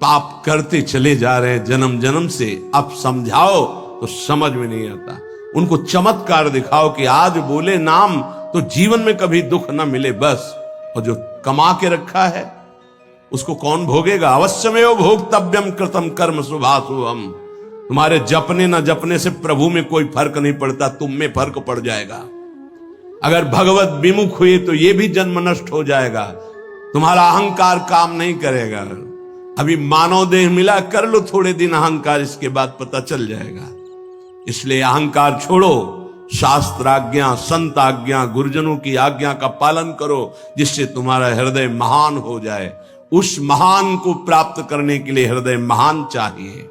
पाप करते चले जा रहे हैं जन्म जन्म से। अब समझाओ तो समझ में नहीं आता। उनको चमत्कार दिखाओ कि आज बोले नाम तो जीवन में कभी दुख ना मिले बस। और जो कमा के रखा है उसको कौन भोगेगा? अवश्यमेव भोक्तव्यम कृतम कर्म शुभाशुभम। तुम्हारे जपने ना जपने से प्रभु में कोई फर्क नहीं पड़ता, तुम में फर्क पड़ जाएगा। अगर भगवत विमुख हुए तो यह भी जन्म नष्ट हो जाएगा। तुम्हारा अहंकार काम नहीं करेगा। अभी मानव देह मिला, कर लो थोड़े दिन अहंकार, इसके बाद पता चल जाएगा। इसलिए अहंकार छोड़ो, शास्त्र आज्ञा, संत आज्ञा, गुरुजनों की आज्ञा का पालन करो, जिससे तुम्हारा हृदय महान हो जाए। उस महान को प्राप्त करने के लिए हृदय महान चाहिए।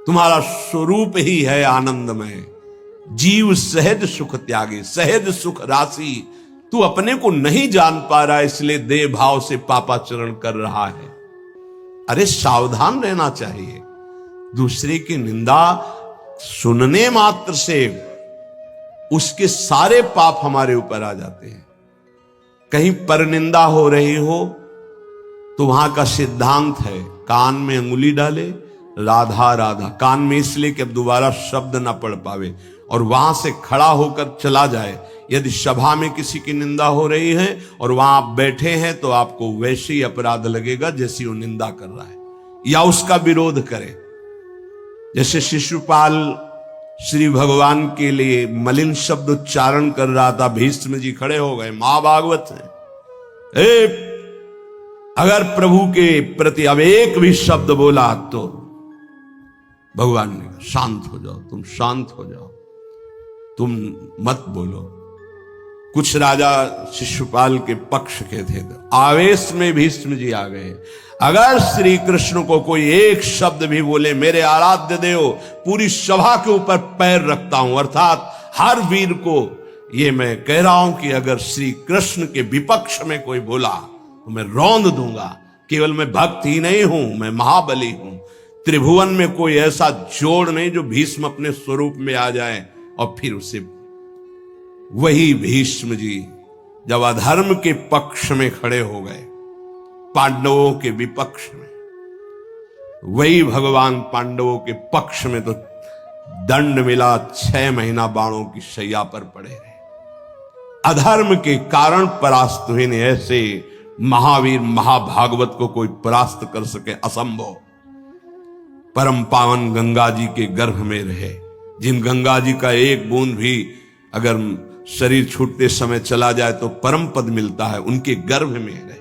तुम्हारा स्वरूप ही है आनंदमय। जीव सहज सुख त्यागे, सहज सुख राशि। तू अपने को नहीं जान पा रहा, इसलिए देह भाव से पापाचरण कर रहा है। अरे सावधान रहना चाहिए। दूसरे की निंदा सुनने मात्र से उसके सारे पाप हमारे ऊपर आ जाते हैं। कहीं पर निंदा हो रही हो तो वहां का सिद्धांत है, कान में अंगुली डाले, राधा राधा, कान में इसलिए कि अब दोबारा शब्द ना पढ़ पावे, और वहां से खड़ा होकर चला जाए। यदि सभा में किसी की निंदा हो रही है और वहां आप बैठे हैं तो आपको वैसे ही अपराध लगेगा जैसी वो निंदा कर रहा है, या उसका विरोध करे। जैसे शिशुपाल श्री भगवान के लिए मलिन शब्द उच्चारण कर रहा था, भीष्म जी खड़े हो गए, महाभागवत है, अगर प्रभु के प्रति अब एक भी शब्द बोला तो भगवान ने कहा शांत हो जाओ, तुम शांत हो जाओ, तुम मत बोलो। कुछ राजा शिशुपाल के पक्ष के थे, तो आवेश में भीष्म जी आ गए। अगर श्री कृष्ण को कोई एक शब्द भी बोले, मेरे आराध्य देव, पूरी सभा के ऊपर पैर रखता हूं। अर्थात हर वीर को ये मैं कह रहा हूं कि अगर श्री कृष्ण के विपक्ष में कोई बोला तो मैं रौंद दूंगा। केवल मैं भक्त ही नहीं हूं, मैं महाबली हूं। त्रिभुवन में कोई ऐसा जोड़ नहीं जो भीष्म अपने स्वरूप में आ जाए। और फिर उसे वही भीष्म जी जब अधर्म के पक्ष में खड़े हो गए, पांडवों के विपक्ष में, वही भगवान पांडवों के पक्ष में तो दंड मिला, 6 महीना बाणों की शैया पर पड़े रहे। अधर्म के कारण परास्त हुए ने। ऐसे महावीर महाभागवत को कोई परास्त कर सके असंभव। परम पावन गंगा जी के गर्भ में रहे, जिन गंगा जी का एक बूंद भी अगर शरीर छूटते समय चला जाए तो परम पद मिलता है, उनके गर्भ में रहे।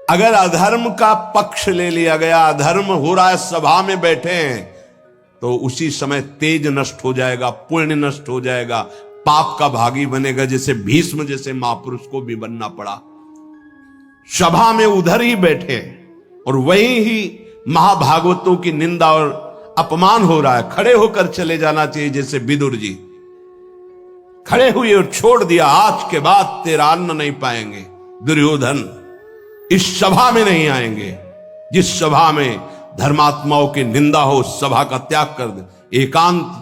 अगर अधर्म का पक्ष ले लिया गया, अधर्म हो रहा है, सभा में बैठे हैं, तो उसी समय तेज नष्ट हो जाएगा, पुण्य नष्ट हो जाएगा, पाप का भागी बनेगा। जैसे भीष्म जैसे महापुरुष को भी बनना पड़ा। सभा में उधर ही बैठे और वहीं ही महाभागवतों की निंदा और अपमान हो रहा है। खड़े होकर चले जाना चाहिए, जैसे विदुर जी खड़े हुए और छोड़ दिया, आज के बाद तेरा अन्न नहीं पाएंगे। दुर्योधन इस सभा में नहीं आएंगे। जिस सभा में धर्मात्माओं की निंदा हो, उस सभा का त्याग कर दे। एकांत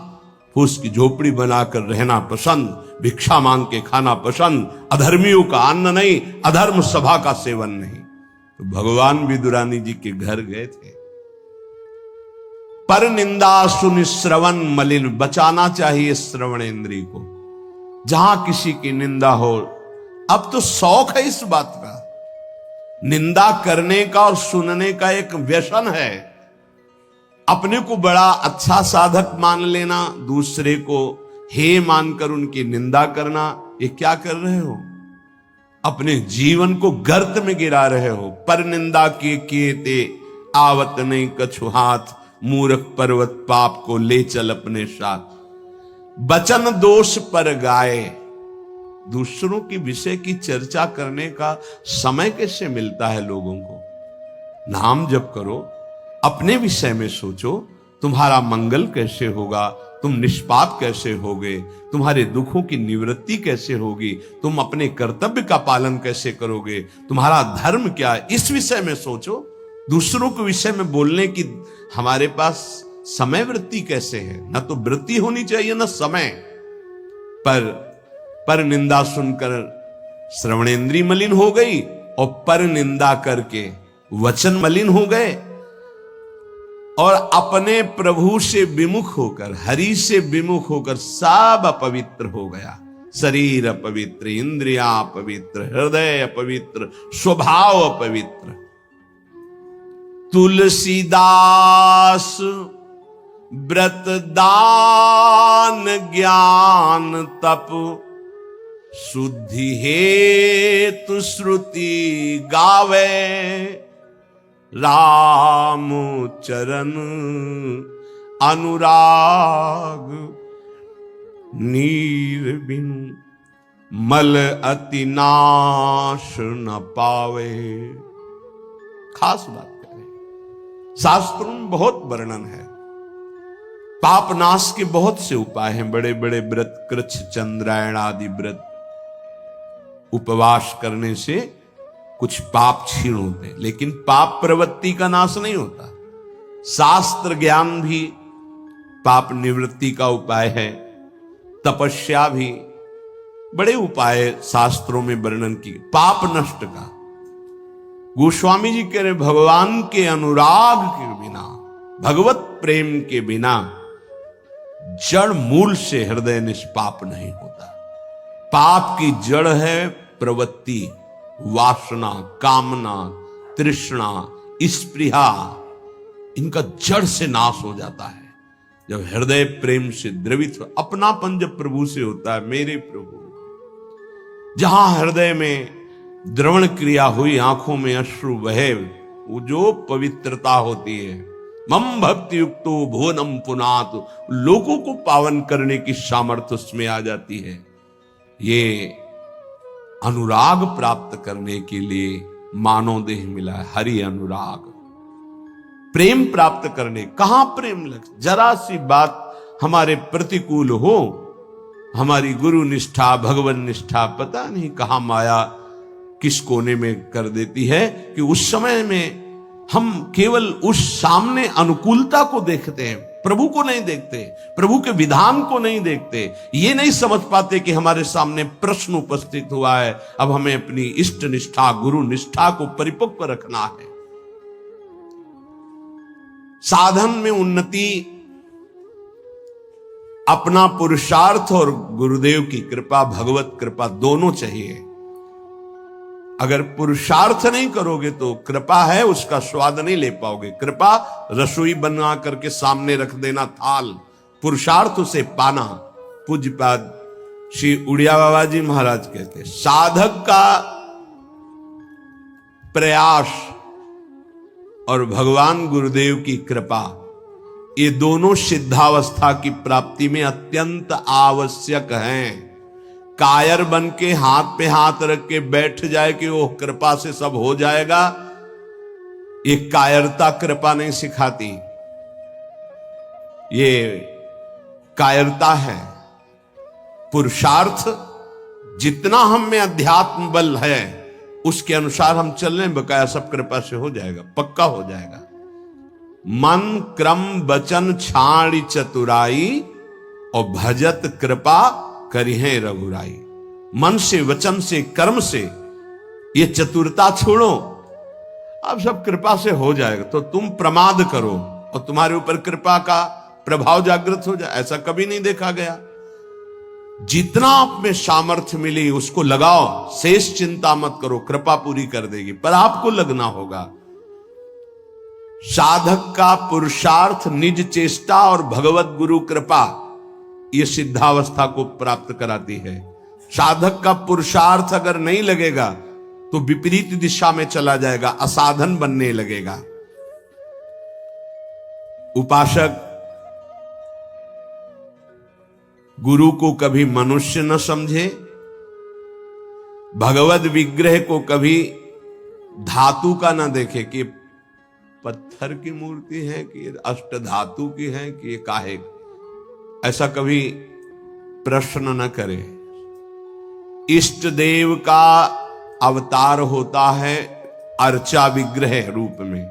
फूस की झोपड़ी बनाकर रहना पसंद, भिक्षा मांग के खाना पसंद, अधर्मियों का अन्न नहीं, अधर्म सभा का सेवन नहीं। तो भगवान विदुरानी जी के घर गए थे। पर निंदा सुनि श्रवण मलिन, बचाना चाहिए श्रवण इंद्रिय को। जहां किसी की निंदा हो, अब तो शौक है इस बात का, निंदा करने का और सुनने का एक व्यसन है। अपने को बड़ा अच्छा साधक मान लेना, दूसरे को हे मानकर उनकी निंदा करना, ये क्या कर रहे हो? अपने जीवन को गर्त में गिरा रहे हो। पर निंदा किए ते आवत नहीं कछु हाथ, मूर्ख पर्वत पाप को ले चल अपने साथ। बचन दोष पर गाए, दूसरों की विषय की चर्चा करने का समय कैसे मिलता है लोगों को? नाम जप करो, अपने विषय में सोचो, तुम्हारा मंगल कैसे होगा, तुम निष्पाप कैसे होगे, तुम्हारे दुखों की निवृत्ति कैसे होगी, तुम अपने कर्तव्य का पालन कैसे करोगे, तुम्हारा धर्म क्या है, इस विषय में सोचो। दूसरों के विषय में बोलने की हमारे पास समय वृत्ति कैसे है? ना तो वृत्ति होनी चाहिए ना समय। पर निंदा सुनकर श्रवणेंद्रिय मलिन हो गई, और पर निंदा करके वचन मलिन हो गए और अपने प्रभु से विमुख होकर, हरि से विमुख होकर सब अपवित्र हो गया। शरीर अपवित्र, इंद्रियां अपवित्र, हृदय अपवित्र, स्वभाव अपवित्र। तुलसीदास व्रत दान ज्ञान तप शुद्धि हेतु श्रुति गावे, राम चरण अनुराग नीर बिनु मल अति नाश न पावे। खास बात करें, शास्त्रों में बहुत वर्णन है। पाप नाश के बहुत से उपाय हैं, बड़े बड़े व्रत, कृच्छ चंद्रायण आदि व्रत, उपवास करने से कुछ पाप क्षीण होते हैं, लेकिन पाप प्रवृत्ति का नाश नहीं होता। शास्त्र ज्ञान भी पाप निवृत्ति का उपाय है, तपस्या भी, बड़े उपाय शास्त्रों में वर्णन की। पाप नष्ट का गोस्वामी जी कह रहे, भगवान के अनुराग के बिना, भगवत प्रेम के बिना जड़ मूल से हृदय निष्पाप नहीं होता। पाप की जड़ है प्रवृत्ति, वासना, कामना, तृष्णा, स्पृहा। इनका जड़ से नाश हो जाता है जब हृदय प्रेम से द्रवित हो। अपनापन जब प्रभु से होता है, मेरे प्रभु, जहां हृदय में द्रवण क्रिया हुई, आंखों में अश्रु बहे, वो जो पवित्रता होती है, मम भक्ति युक्तो भुवनम पुनात, लोगों को पावन करने की सामर्थ्य उसमें आ जाती है। ये अनुराग प्राप्त करने के लिए मानव देह मिला है, हरि अनुराग। प्रेम प्राप्त करने, कहां प्रेम लग, जरा सी बात हमारे प्रतिकूल हो, हमारी गुरु निष्ठा, भगवान निष्ठा, पता नहीं कहां माया किस कोने में कर देती है कि उस समय में हम केवल उस सामने अनुकूलता को देखते हैं, प्रभु को नहीं देखते, प्रभु के विधान को नहीं देखते। ये नहीं समझ पाते कि हमारे सामने प्रश्न उपस्थित हुआ है, अब हमें अपनी इष्ट निष्ठा, गुरु निष्ठा को परिपक्व रखना है। साधन में उन्नति अपना पुरुषार्थ और गुरुदेव की कृपा, भगवत कृपा दोनों चाहिए। अगर पुरुषार्थ नहीं करोगे तो कृपा है उसका स्वाद नहीं ले पाओगे। कृपा रसोई बना करके सामने रख देना थाल, पुरुषार्थ उसे पाना। पूज्यपाद श्री उड़िया बाबा जी महाराज कहते, साधक का प्रयास और भगवान गुरुदेव की कृपा, ये दोनों सिद्धावस्था की प्राप्ति में अत्यंत आवश्यक हैं। कायर बन के हाथ पे हाथ रख के बैठ जाए कि वो कृपा से सब हो जाएगा, ये कायरता कृपा नहीं सिखाती, ये कायरता है। पुरुषार्थ जितना हम में अध्यात्म बल है उसके अनुसार हम चल रहे हैं, बकाया सब कृपा से हो जाएगा, पक्का हो जाएगा। मन क्रम वचन छाड़ी चतुराई और भजत कृपा करिहे रघुराई। मन से, वचन से, कर्म से ये चतुरता छोड़ो, अब सब कृपा से हो जाएगा। तो तुम प्रमाद करो और तुम्हारे ऊपर कृपा का प्रभाव जागृत हो जाए, ऐसा कभी नहीं देखा गया। जितना आप में सामर्थ्य मिली उसको लगाओ, शेष चिंता मत करो, कृपा पूरी कर देगी, पर आपको लगना होगा। साधक का पुरुषार्थ, निज चेष्टा और भगवत गुरु कृपा, ये सिद्धावस्था को प्राप्त कराती है। साधक का पुरुषार्थ अगर नहीं लगेगा तो विपरीत दिशा में चला जाएगा, असाधन बनने लगेगा। उपासक गुरु को कभी मनुष्य न समझे, भगवत विग्रह को कभी धातु का न देखे कि पत्थर की मूर्ति है कि अष्ट धातु की है कि काहे, ऐसा कभी प्रश्न न करे। इष्ट देव का अवतार होता है अर्चा विग्रह रूप में,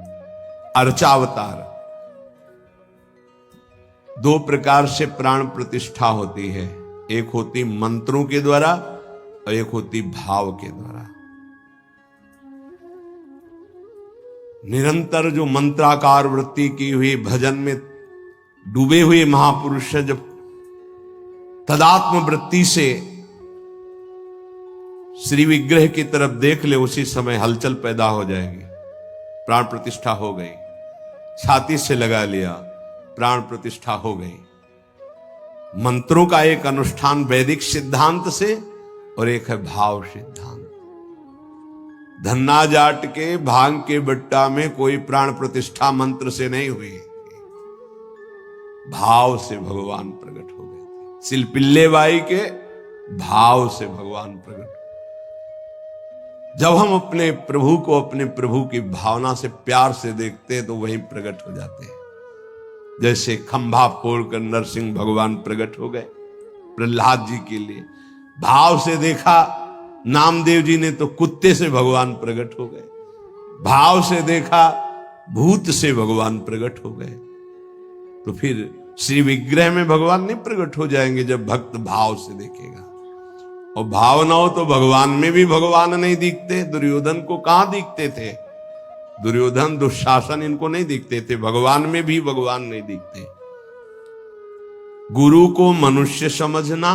अर्चावतार। दो प्रकार से प्राण प्रतिष्ठा होती है, एक होती मंत्रों के द्वारा और एक होती भाव के द्वारा। निरंतर जो मंत्राकार वृत्ति की हुई भजन में डूबे हुए महापुरुष है, जब तदात्म वृत्ति से श्री विग्रह की तरफ देख ले, उसी समय हलचल पैदा हो जाएगी। प्राण प्रतिष्ठा हो गई, छाती से लगा लिया, प्राण प्रतिष्ठा हो गई। मंत्रों का एक अनुष्ठान वैदिक सिद्धांत से और एक है भाव सिद्धांत। धन्ना जाट के भांग के बट्टा में कोई प्राण प्रतिष्ठा मंत्र से नहीं हुई, भाव से भगवान प्रकट हो गए। सिलपिल्ले बाई के भाव से भगवान प्रकट। जब हम अपने प्रभु को अपने प्रभु की भावना से प्यार से देखते हैं तो वहीं प्रकट हो जाते हैं। जैसे खंभा फोड़कर नरसिंह भगवान प्रकट हो गए प्रहलाद जी के लिए, भाव से देखा। नामदेव जी ने तो कुत्ते से भगवान प्रकट हो गए, भाव से देखा भूत से भगवान प्रकट हो गए। तो फिर श्री विग्रह में भगवान नहीं प्रकट हो जाएंगे जब भक्त भाव से देखेगा। और भाव ना हो तो भगवान में भी भगवान नहीं दिखते। दुर्योधन को कहां दिखते थे? दुर्योधन दुशासन इनको नहीं दिखते थे, भगवान में भी भगवान नहीं दिखते। गुरु को मनुष्य समझना,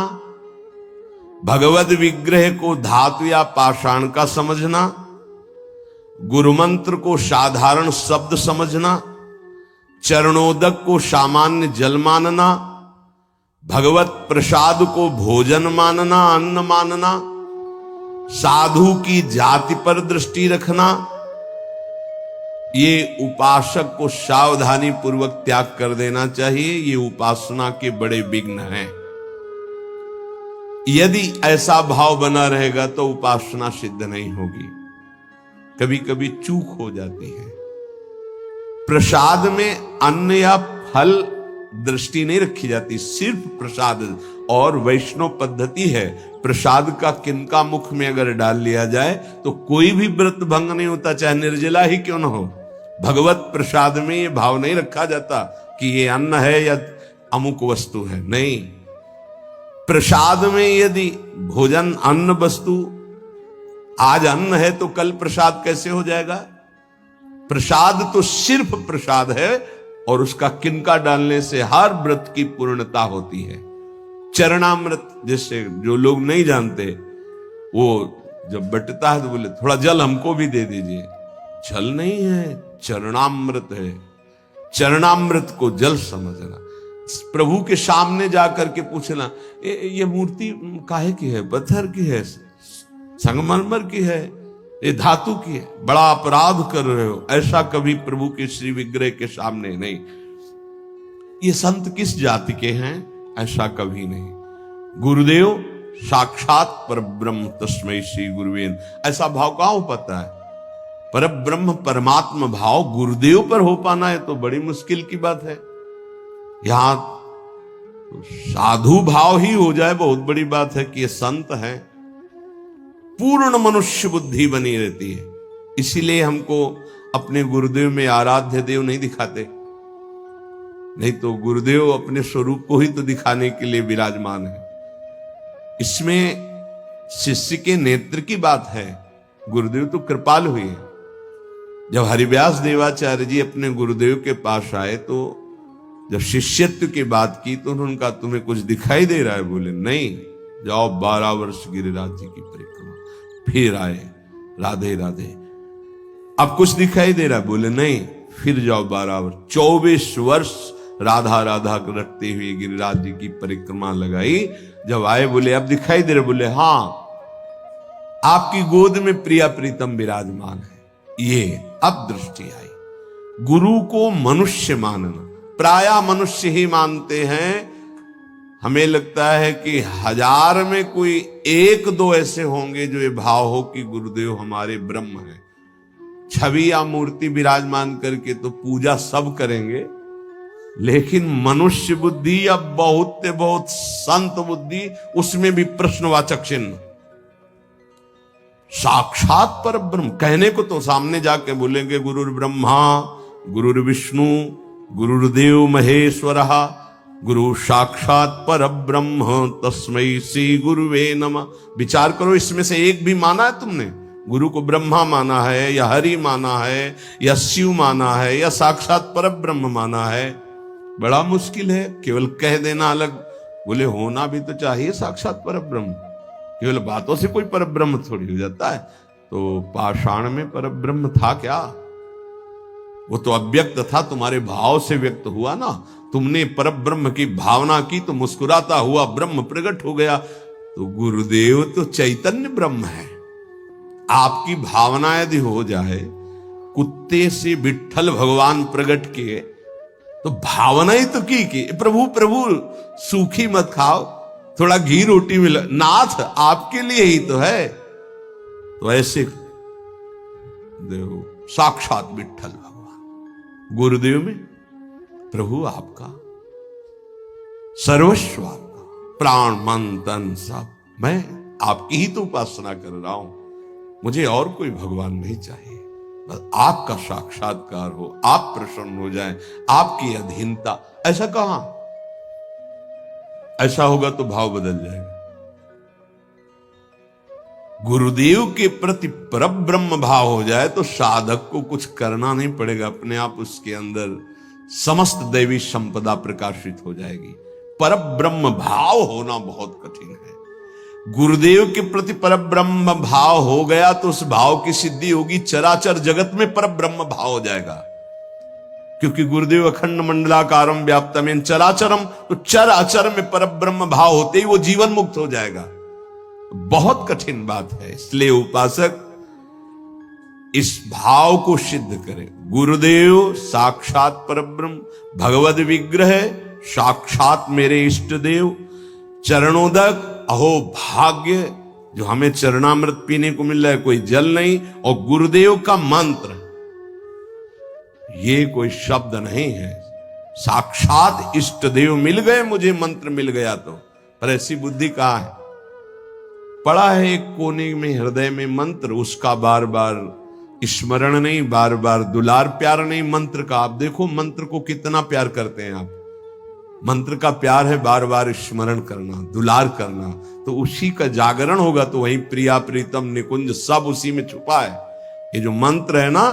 भगवत विग्रह को धातु या पाषाण का समझना, गुरु मंत्र को साधारण शब्द समझना, चरणोदक को सामान्य जल मानना, भगवत प्रसाद को भोजन मानना, अन्न मानना, साधु की जाति पर दृष्टि रखना, ये उपासक को सावधानी पूर्वक त्याग कर देना चाहिए। ये उपासना के बड़े विघ्न हैं। यदि ऐसा भाव बना रहेगा तो उपासना सिद्ध नहीं होगी। कभी कभी चूक हो जाती है। प्रसाद में अन्न या फल दृष्टि नहीं रखी जाती, सिर्फ प्रसाद। और वैष्णव पद्धति है, प्रसाद का किनका मुख में अगर डाल लिया जाए तो कोई भी व्रत भंग नहीं होता, चाहे निर्जला ही क्यों न हो। भगवत प्रसाद में ये भाव नहीं रखा जाता कि ये अन्न है या अमुक वस्तु है, नहीं। प्रसाद में यदि भोजन अन्न वस्तु, आज अन्न है तो कल प्रसाद कैसे हो जाएगा? प्रसाद तो सिर्फ प्रसाद है और उसका किनका डालने से हर व्रत की पूर्णता होती है। चरणामृत, जिससे जो लोग नहीं जानते, वो जब बटता है तो बोले थोड़ा जल हमको भी दे दीजिए। जल नहीं है, चरणामृत है। चरणामृत को जल समझना। प्रभु के सामने जाकर के पूछना, ये मूर्ति काहे की है? पत्थर की है, संगमरमर की है, ये धातु की है? बड़ा अपराध कर रहे हो। ऐसा कभी प्रभु के श्री विग्रह के सामने नहीं। ये संत किस जाति के हैं? ऐसा कभी नहीं। गुरुदेव साक्षात परब्रह्म तस्मै श्री गुरुवेन, ऐसा भाव कहां हो पाता है? परब्रह्म परमात्मा भाव गुरुदेव पर हो पाना है तो बड़ी मुश्किल की बात है। यहां तो साधु भाव ही हो जाए बहुत बड़ी बात है कि ये संत है। पूर्ण मनुष्य बुद्धि बनी रहती है। इसीलिए हमको अपने गुरुदेव में आराध्य देव नहीं दिखाते, नहीं तो गुरुदेव अपने स्वरूप को ही तो दिखाने के लिए विराजमान है। इसमें शिष्य के नेत्र की बात है। गुरुदेव तो कृपाल हुए हैं। जब हरिव्यास देवाचार्य जी अपने गुरुदेव के पास आए तो जब शिष्यत्व की बात की तो उन्होंने कहा, तुम्हें कुछ दिखाई दे रहा है? बोले नहीं। जाओ 12 वर्ष गिरिराज जी की परिक्रमा। फिर आए, राधे राधे। अब कुछ दिखाई दे रहा है? बोले नहीं। फिर जाओ 12 वर्ष, 24 वर्ष राधा राधा रटते हुए गिरिराज जी की परिक्रमा लगाई। जब आए बोले अब दिखाई दे रहे? बोले हाँ, आपकी गोद में प्रिया प्रीतम विराजमान है। ये अब दृष्टि आई। गुरु को मनुष्य मानना, प्रायः मनुष्य ही मानते हैं। हमें लगता है कि 1000 में कोई 1-2 ऐसे होंगे जो ये भाव हो कि गुरुदेव हमारे ब्रह्म हैं। छवि या मूर्ति विराजमान करके तो पूजा सब करेंगे, लेकिन मनुष्य बुद्धि या बहुत संत बुद्धि, उसमें भी प्रश्नवाचक चिन्ह। साक्षात पर ब्रह्म कहने को तो सामने जाके बोलेंगे गुरुर् ब्रह्मा गुरुर्विष्णु गुरुर्देव महेश्वरः गुरु साक्षात पर ब्रह्म तस्मै श्री गुरुवे नमः। विचार करो, इसमें से एक भी माना है तुमने? गुरु को ब्रह्मा माना है या हरि माना है या शिव माना है या साक्षात परब्रह्म माना है, बड़ा मुश्किल है। केवल कह देना अलग, बोले होना भी तो चाहिए साक्षात परब्रह्म। केवल बातों से कोई परब्रह्म थोड़ी हो जाता है। तो पाषाण में परब्रह्म था क्या? वो तो अव्यक्त था, तुम्हारे भाव से व्यक्त हुआ ना। तुमने परब्रह्म की भावना की तो मुस्कुराता हुआ ब्रह्म प्रकट हो गया। तो गुरुदेव तो चैतन्य ब्रह्म है। आपकी भावना यदि हो जाए, कुत्ते से विट्ठल भगवान प्रकट किए, तो भावना ही तो की प्रभु प्रभु सूखी मत खाओ, थोड़ा घी रोटी मिला, नाथ आपके लिए ही तो है। तो ऐसे देव साक्षात विट्ठल भगवान गुरुदेव में प्रभु आपका सर्वस्व, आपका प्राण मन तन सब, मैं आपकी ही तो उपासना कर रहा हूं, मुझे और कोई भगवान नहीं चाहिए। बस आपका साक्षात्कार हो, आप प्रसन्न हो जाएं, आपकी अधीनता। ऐसा कहां? ऐसा होगा तो भाव बदल जाएगा। गुरुदेव के प्रति परब्रह्म भाव हो जाए तो साधक को कुछ करना नहीं पड़ेगा, अपने आप उसके अंदर समस्त दैवी संपदा प्रकाशित हो जाएगी। परब्रह्म भाव होना बहुत कठिन है। गुरुदेव के प्रति परब्रह्म भाव हो गया तो उस भाव की सिद्धि होगी, चराचर जगत में परब्रह्म भाव हो जाएगा। क्योंकि गुरुदेव अखंड मंडलाकारम व्याप्तमेन चराचरम, तो चराचर में परब्रह्म भाव होते ही वो जीवन मुक्त हो जाएगा। बहुत कठिन बात है, इसलिए उपासक इस भाव को सिद्ध करे। गुरुदेव साक्षात परब्रह्म, भगवद विग्रह, साक्षात मेरे इष्ट देव, चरणोदक, अहो भाग्य जो हमें चरणामृत पीने को मिल रहा है, कोई जल नहीं। और गुरुदेव का मंत्र, ये कोई शब्द नहीं है, साक्षात इष्ट देव मिल गए, मुझे मंत्र मिल गया तो। पर ऐसी बुद्धि कहां है? पड़ा है एक कोने में हृदय में मंत्र, उसका बार बार स्मरण नहीं, बार बार दुलार प्यार नहीं मंत्र का। आप देखो मंत्र को कितना प्यार करते हैं आप। मंत्र का प्यार है बार बार स्मरण करना, दुलार करना, तो उसी का जागरण होगा। तो वही प्रिया प्रीतम निकुंज सब उसी में छुपा है। ये जो मंत्र है ना,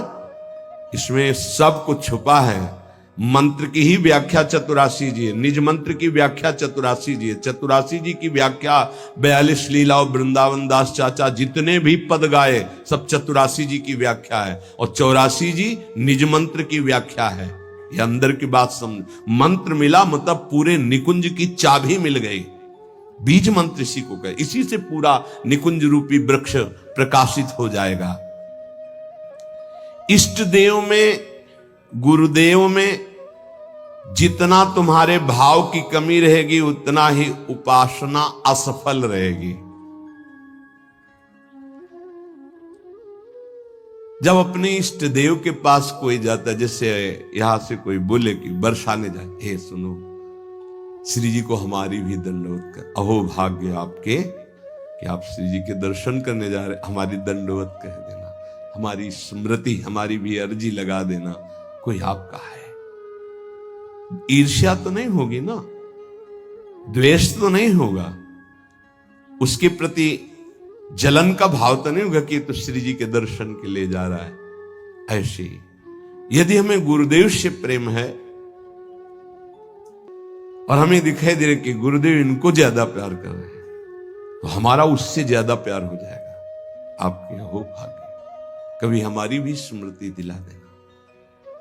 इसमें सब कुछ छुपा है। मंत्र की ही व्याख्या चतुरासी जी है, निज मंत्र की व्याख्या चतुरासी जी है। चतुरासी जी की व्याख्या 42 लीला और वृंदावन दास चाचा जितने भी पद गाए सब चतुरासी जी की व्याख्या है। और 84 जी निज मंत्र की व्याख्या है। ये अंदर की बात समझ। मंत्र मिला मतलब पूरे निकुंज की चाबी मिल गई। बीज मंत्र इसी को कहे, इसी से पूरा निकुंज रूपी वृक्ष प्रकाशित हो जाएगा। इष्ट देव में, गुरुदेव में जितना तुम्हारे भाव की कमी रहेगी उतना ही उपासना असफल रहेगी। जब अपने इष्ट देव के पास कोई जाता है, जैसे यहां से कोई बोले कि बरसाने जाए, हे सुनो श्री जी को हमारी भी दंडवत कर, अहो भाग्य आपके कि आप श्री जी के दर्शन करने जा रहे, हमारी दंडवत कह देना, हमारी स्मृति, हमारी भी अर्जी लगा देना। कोई आपका है, ईर्ष्या तो नहीं होगी ना, द्वेष तो नहीं होगा, उसके प्रति जलन का भाव तो नहीं होगा कि तो श्री जी के दर्शन के लिए जा रहा है। ऐसे यदि हमें गुरुदेव से प्रेम है और हमें दिखाई दे रहा कि गुरुदेव इनको ज्यादा प्यार कर रहे हैं, तो हमारा उससे ज्यादा प्यार हो जाएगा। आपके हो भाग्य, कभी हमारी भी स्मृति दिला देना,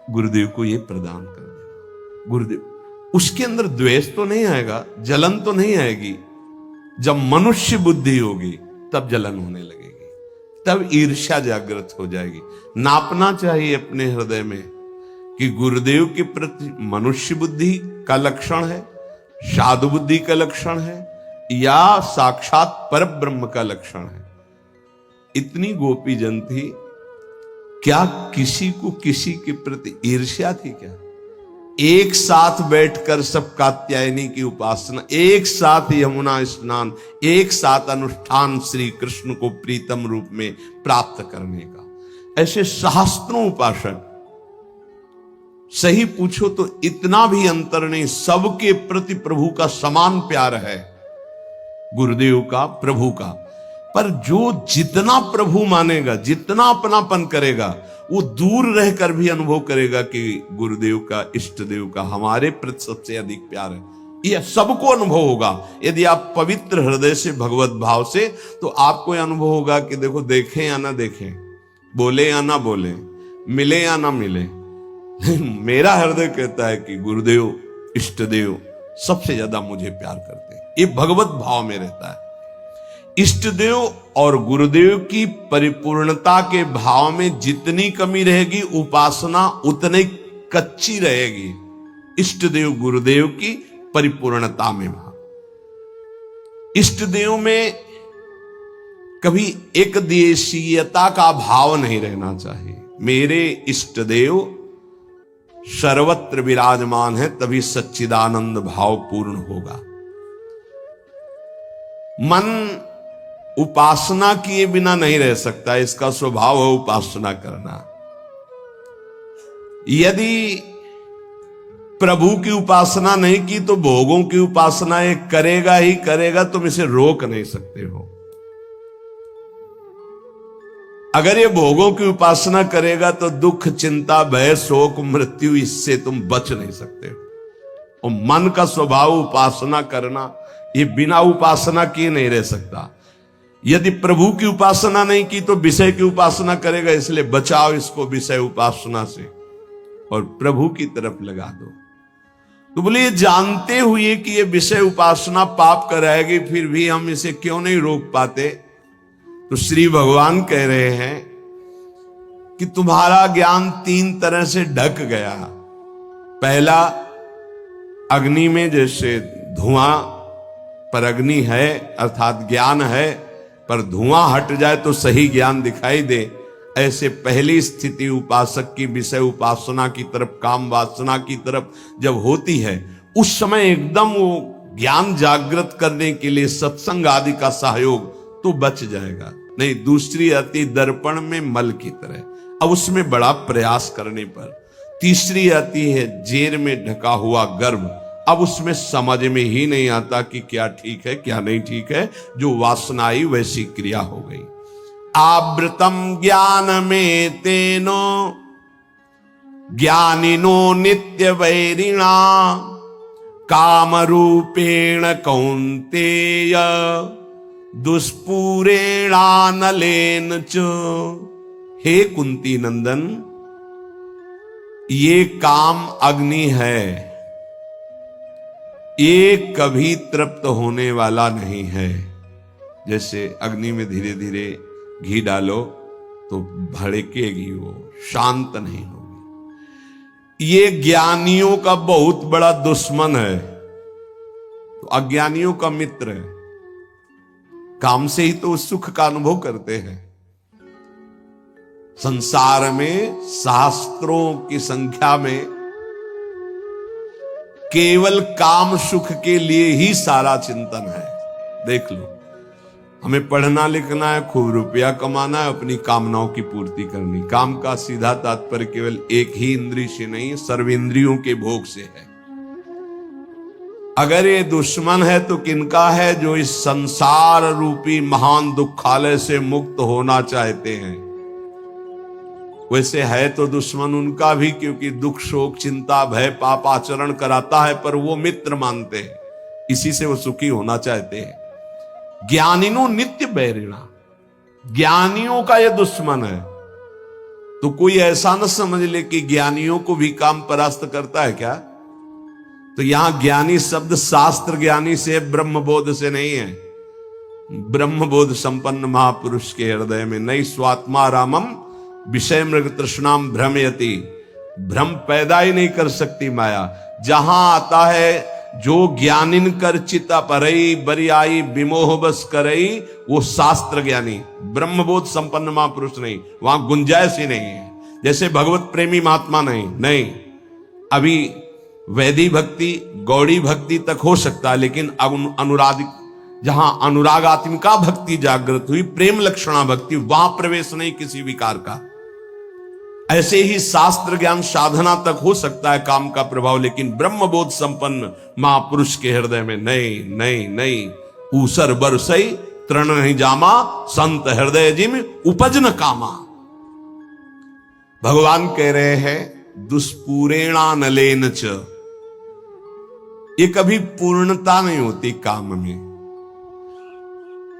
गुरुदेव को ये प्रदान कर देना। गुरुदेव, उसके अंदर द्वेष तो नहीं आएगा, जलन तो नहीं आएगी। जब मनुष्य बुद्धि होगी तब जलन होने लगेगी, तब ईर्ष्या जागृत हो जाएगी। नापना चाहिए अपने हृदय में कि गुरुदेव के प्रति मनुष्य बुद्धि का लक्षण है, साधु बुद्धि का लक्षण है, या साक्षात परब्रह्म का लक्षण है। इतनी गोपी जन थी, क्या किसी को किसी के प्रति ईर्ष्या थी क्या? एक साथ बैठकर सब कात्यायनी की उपासना, एक साथ यमुना स्नान, एक साथ अनुष्ठान श्री कृष्ण को प्रीतम रूप में प्राप्त करने का। ऐसे सहस्त्रों उपासक, सही पूछो तो इतना भी अंतर नहीं, सबके प्रति प्रभु का समान प्यार है, गुरुदेव का, प्रभु का। पर जो जितना प्रभु मानेगा, जितना अपनापन करेगा, वो दूर रहकर भी अनुभव करेगा कि गुरुदेव का, इष्ट देव का हमारे प्रति सबसे अधिक प्यार है। यह सबको अनुभव होगा यदि आप पवित्र हृदय से, भगवत भाव से, तो आपको यह अनुभव होगा कि देखो, देखें या ना देखें, बोले या ना बोले, मिले या ना मिले, मेरा हृदय कहता है कि गुरुदेव, इष्ट देव सबसे ज्यादा मुझे प्यार करते हैं। ये भगवत भाव में रहता है। इष्ट देव और गुरुदेव की परिपूर्णता के भाव में जितनी कमी रहेगी, उपासना उतनी कच्ची रहेगी। इष्ट देव गुरुदेव की परिपूर्णता में, इष्ट देव में कभी एक देशीयता का भाव नहीं रहना चाहिए। मेरे इष्ट देव सर्वत्र विराजमान है, तभी सच्चिदानंद भाव पूर्ण होगा। मन उपासना किए बिना नहीं रह सकता, इसका स्वभाव है उपासना करना। यदि प्रभु की उपासना नहीं की तो भोगों की उपासना ये करेगा ही करेगा, तुम इसे रोक नहीं सकते हो। अगर ये भोगों की उपासना करेगा तो दुख, चिंता, भय, शोक, मृत्यु, इससे तुम बच नहीं सकते हो। और मन का स्वभाव उपासना करना, ये बिना उपासना किए नहीं रह सकता। यदि प्रभु की उपासना नहीं की तो विषय की उपासना करेगा, इसलिए बचाओ इसको विषय उपासना से और प्रभु की तरफ लगा दो। तो बोले, ये जानते हुए कि ये विषय उपासना पाप कराएगी, फिर भी हम इसे क्यों नहीं रोक पाते? तो श्री भगवान कह रहे हैं कि तुम्हारा ज्ञान 3 तरह से ढक गया। पहला, अग्नि में जैसे धुआं पर अग्नि है, अर्थात ज्ञान है, पर धुआं हट जाए तो सही ज्ञान दिखाई दे, ऐसे पहली स्थिति उपासक की विषय उपासना की तरफ, काम वासना की तरफ जब होती है, उस समय एकदम वो ज्ञान जागृत करने के लिए सत्संग आदि का सहयोग तो बच जाएगा। नहीं, दूसरी आती दर्पण में मल की तरह, अब उसमें बड़ा प्रयास करने पर। तीसरी आती है जेर में ढका हुआ गर्भ, अब उसमें समझ में ही नहीं आता कि क्या ठीक है क्या नहीं ठीक है, जो वासना आई वैसी क्रिया हो गई। आवृतम ज्ञान में तेनो ज्ञानिनो नित्य वैरिणा काम रूपेण कौन्तेय दुष्पूरेणानलेन च। हे कुंती नंदन, ये काम अग्नि है, ये कभी तृप्त होने वाला नहीं है। जैसे अग्नि में धीरे धीरे घी डालो तो भड़केगी, वो शांत नहीं होगी। ये ज्ञानियों का बहुत बड़ा दुश्मन है, तो अज्ञानियों का मित्र है। काम से ही तो सुख का अनुभव करते हैं। संसार में शास्त्रों की संख्या में केवल काम सुख के लिए ही सारा चिंतन है। देख लो, हमें पढ़ना लिखना है, खूब रुपया कमाना है, अपनी कामनाओं की पूर्ति करनी। काम का सीधा तात्पर्य केवल एक ही इंद्रिय से नहीं, सर्वेंद्रियों के भोग से है। अगर ये दुश्मन है तो किनका है? जो इस संसार रूपी महान दुखालय से मुक्त होना चाहते हैं। वैसे है तो दुश्मन उनका भी, क्योंकि दुख, शोक, चिंता, भय, पाप आचरण कराता है, पर वो मित्र मानते हैं, इसी से वो सुखी होना चाहते हैं। ज्ञानिनो नित्य बैरिणा, ज्ञानियों का ये दुश्मन है। तो कोई ऐसा न समझ ले कि ज्ञानियों को भी काम परास्त करता है क्या? तो यहां ज्ञानी शब्द शास्त्र ज्ञानी से, ब्रह्मबोध से नहीं है। ब्रह्मबोध संपन्न महापुरुष के हृदय में नहीं स्वात्मा रामम विषय मृग तृष्णाम भ्रमयति, भ्रम पैदा ही नहीं कर सकती माया। जहां आता है जो ज्ञानिन कर चिता परई बरियाई विमोह बस करई, वो शास्त्र ज्ञानी, ब्रह्मबोध संपन्न महापुरुष नहीं। वहां गुंजाइश ही नहीं है। जैसे भगवत प्रेमी महात्मा नहीं। अभी वैदी भक्ति, गौड़ी भक्ति तक हो सकता है, लेकिन अनुराग, जहां अनुरागात्मिका भक्ति जागृत हुई, प्रेम लक्षणा भक्ति, वहां प्रवेश नहीं किसी विकार का। ऐसे ही शास्त्र ज्ञान साधना तक हो सकता है काम का प्रभाव, लेकिन ब्रह्मबोध संपन्न महापुरुष के हृदय में नहीं। ऊसर बरसई तृण नहीं जामा, संत हृदय जिम उपज न कामा। भगवान कह रहे हैं दुष्पूरेणा नलेन च, ये कभी पूर्णता नहीं होती काम में।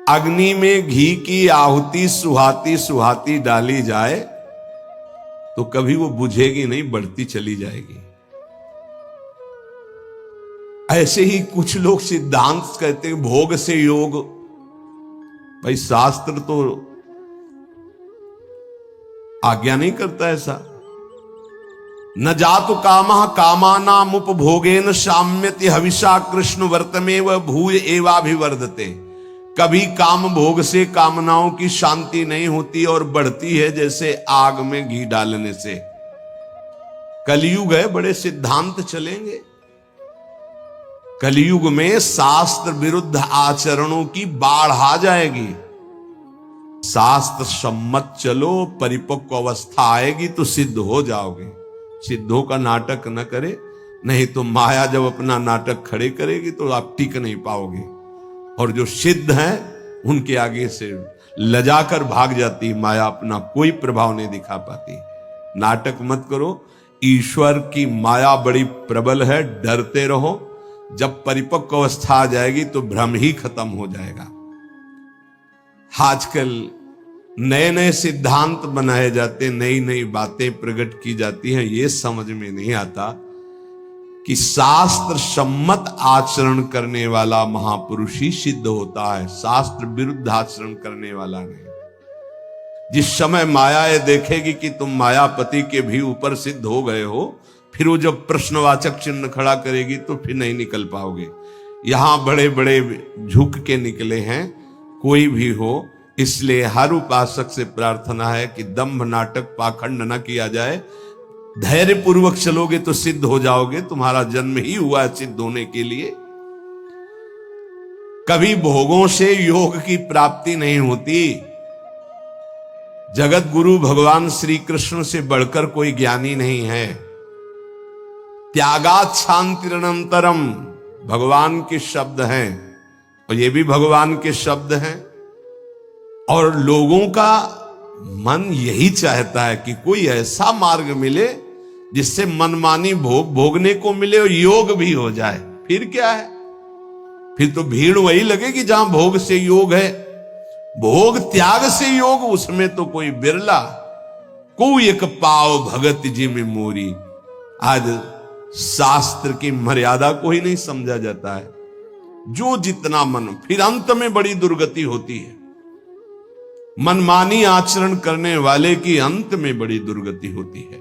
अग्नि में घी की आहुति सुहाती सुहाती डाली जाए तो कभी वो बुझेगी नहीं, बढ़ती चली जाएगी। ऐसे ही कुछ लोग सिद्धांत कहते हैं भोग से योग। भाई शास्त्र तो आज्ञा नहीं करता ऐसा। न जातु कामः कामानाम उपभोगेन साम्यति हविषा कृष्ण वर्तमेव भूय एवाभिवर्धते। कभी काम भोग से कामनाओं की शांति नहीं होती और बढ़ती है जैसे आग में घी डालने से। कलयुग है, बड़े सिद्धांत चलेंगे। कलयुग में शास्त्र विरुद्ध आचरणों की बाढ़ आ जाएगी। शास्त्र सम्मत चलो, परिपक्व अवस्था आएगी तो सिद्ध हो जाओगे। सिद्धों का नाटक न करे, नहीं तो माया जब अपना नाटक खड़े करेगी तो आप टिक नहीं पाओगे। और जो सिद्ध हैं उनके आगे से लजाकर भाग जाती माया, अपना कोई प्रभाव नहीं दिखा पाती। नाटक मत करो, ईश्वर की माया बड़ी प्रबल है, डरते रहो। जब परिपक्व अवस्था आ जाएगी तो भ्रम ही खत्म हो जाएगा। आजकल नए नए सिद्धांत बनाए जाते, नई नई बातें प्रकट की जाती हैं। ये समझ में नहीं आता कि शास्त्र सम्मत आचरण करने वाला महापुरुष ही सिद्ध होता है, शास्त्र विरुद्ध आचरण करने वाला नहीं। जिस समय माया ये देखेगी कि तुम मायापति के भी ऊपर सिद्ध हो गए हो, फिर वो जब प्रश्नवाचक चिन्ह खड़ा करेगी तो फिर नहीं निकल पाओगे। यहां बड़े बड़े झुक के निकले हैं, कोई भी हो। इसलिए हर उपासक से प्रार्थना है कि दंभ नाटक पाखंड न किया जाए। धैर्य पूर्वक चलोगे तो सिद्ध हो जाओगे। तुम्हारा जन्म ही हुआ है सिद्ध होने के लिए। कभी भोगों से योग की प्राप्ति नहीं होती। जगत गुरु भगवान श्री कृष्ण से बढ़कर कोई ज्ञानी नहीं है। त्यागात शांतिरनंतरम भगवान के शब्द हैं, और ये भी भगवान के शब्द हैं। और लोगों का मन यही चाहता है कि कोई ऐसा मार्ग मिले जिससे मनमानी भोग भोगने को मिले और योग भी हो जाए। फिर क्या है, फिर तो भीड़ वही लगेगी जहां भोग से योग है। भोग त्याग से योग, उसमें तो कोई बिरला। कोई एक पाव भगत जी में मोरी। आज शास्त्र की मर्यादा को ही नहीं समझा जाता है। जो जितना मन, फिर अंत में बड़ी दुर्गति होती है। मनमानी आचरण करने वाले की अंत में बड़ी दुर्गति होती है।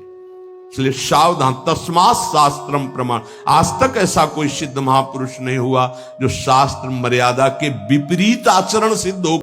इसलिए सावधान, तस्मात् शास्त्रम प्रमाण। आज तक ऐसा कोई सिद्ध महापुरुष नहीं हुआ जो शास्त्र मर्यादा के विपरीत आचरण सिद्ध हो।